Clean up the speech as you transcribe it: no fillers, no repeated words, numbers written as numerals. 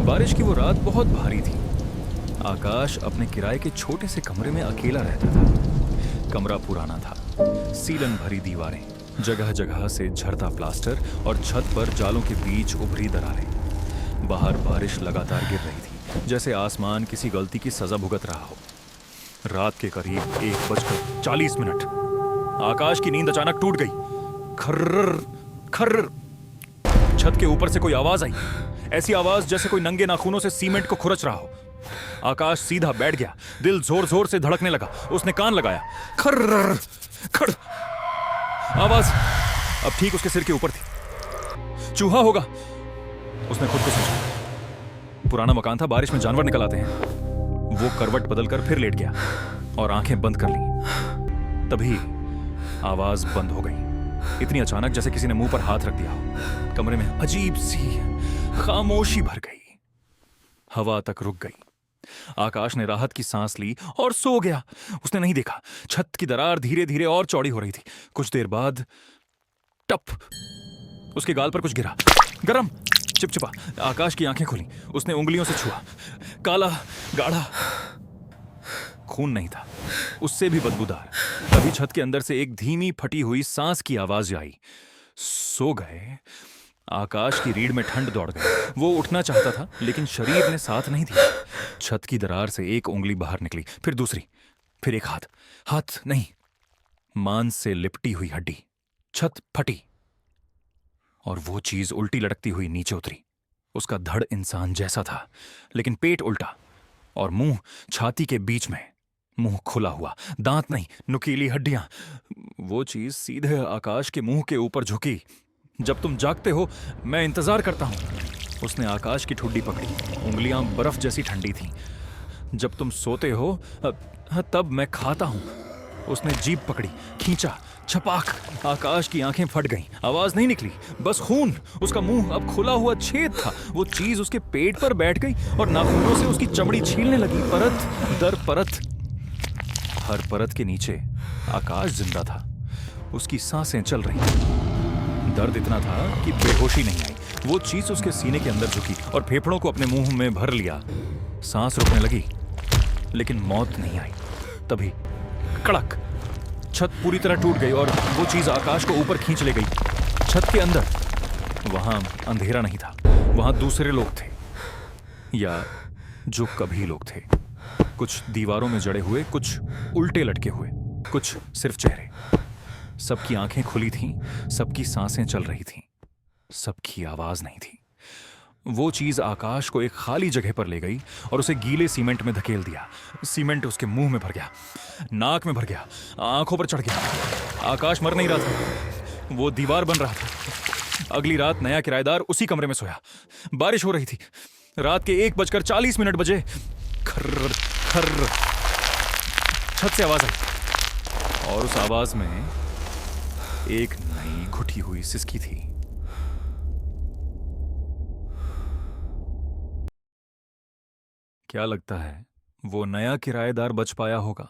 बारिश की वो रात बहुत भारी थी। आकाश अपने किराए के छोटे से कमरे में अकेला रहता था। कमरा पुराना था, सीलन भरी दीवारें, जगह जगह से झरता प्लास्टर और छत पर जालों के बीच उभरी दरारें। बाहर बारिश लगातार गिर रही थी, जैसे आसमान किसी गलती की सजा भुगत रहा हो। रात के करीब 1:40 आकाश की नींद अचानक टूट गई। खर्र खर्र। छत के ऊपर से कोई आवाज आई, ऐसी आवाज जैसे कोई नंगे नाखूनों से सीमेंट को खुरच रहा हो। आकाश सीधा बैठ गया, दिल जोर जोर से धड़कने लगा। उसने कान लगाया। खर्र खड़। आवाज अब ठीक उसके सिर के ऊपर थी। चूहा होगा, उसने खुद को सोचा। पुराना मकान था, बारिश में जानवर निकल आते हैं। वो करवट बदलकर फिर लेट गया और आंखें बंद कर ली। तभी आवाज बंद हो गई, इतनी अचानक जैसे किसी ने मुंह पर हाथ रख दिया हो। कमरे में अजीब सी खामोशी भर गई, हवा तक रुक गई। आकाश ने राहत की सांस ली और सो गया। उसने नहीं देखा, छत की दरार धीरे धीरे और चौड़ी हो रही थी। कुछ देर बाद टप, उसके गाल पर कुछ गिरा, गरम, चिपचिपा। आकाश की आंखें खुली, उसने उंगलियों से छुआ। काला, गाढ़ा खून नहीं था, उससे भी बदबूदार। तभी छत के अंदर से एक धीमी फटी हुई सांस की आवाज आई। सो गए। आकाश की रीढ़ में ठंड दौड़ गई। वो उठना चाहता था, लेकिन शरीर ने साथ नहीं दिया। छत की दरार से एक उंगली बाहर निकली, फिर दूसरी, फिर एक हाथ। हाथ नहीं, मांस से लिपटी हुई हड्डी। छत फटी और वो चीज उल्टी लटकती हुई नीचे उतरी। उसका धड़ इंसान जैसा था, लेकिन पेट उल्टा और मुंह छाती के बीच में। मुंह खुला हुआ, दांत नहीं, नुकीली हड्डियां। वो चीज सीधे आकाश के मुंह के ऊपर झुकी। जब तुम जागते हो, मैं इंतजार करता हूं। उसने आकाश की ठुड्डी पकड़ी, उंगलियां बर्फ जैसी ठंडी थीं। जब तुम सोते हो, तब मैं खाता हूं। उसने जीभ पकड़ी, खींचा, छपाक। आकाश की आंखें फट गईं। आवाज नहीं निकली, बस खून। उसका मुंह अब खुला हुआ छेद था। वो चीज उसके पेट पर बैठ गई और नाखूनों से उसकी चमड़ी छीलने लगी, परत दर परत। हर परत के नीचे आकाश जिंदा था। उसकी सांसें चल रही थीं। दर्द इतना था कि बेहोशी नहीं आई। वो चीज उसके सीने के अंदर झुकी और फेफड़ों को अपने मुंह में भर लिया। सांस रुकने लगी, लेकिन मौत नहीं आई। तभी कड़क, छत पूरी तरह टूट गई और वो चीज आकाश को ऊपर खींच ले गई। छत के अंदर वहां अंधेरा नहीं था, वहां दूसरे लोग थे, या जो कभी लोग थे। कुछ दीवारों में जड़े हुए, कुछ उल्टे लटके हुए, कुछ सिर्फ चेहरे। सबकी आंखें खुली थीं, सबकी सांसें चल रही थीं, सबकी आवाज नहीं थी। वो चीज आकाश को एक खाली जगह पर ले गई और उसे गीले सीमेंट में धकेल दिया। सीमेंट उसके मुंह में भर गया, नाक में भर गया, आंखों पर चढ़ गया। आकाश मर नहीं रहा था, वो दीवार बन रहा था। अगली रात नया किराएदार उसी कमरे में सोया। बारिश हो रही थी। रात के 1:40 बजे खर्र खर्र छत से आवाज आई और उस आवाज में एक नई घुटी हुई सिसकी थी। क्या लगता है वो नया किराएदार बच पाया होगा?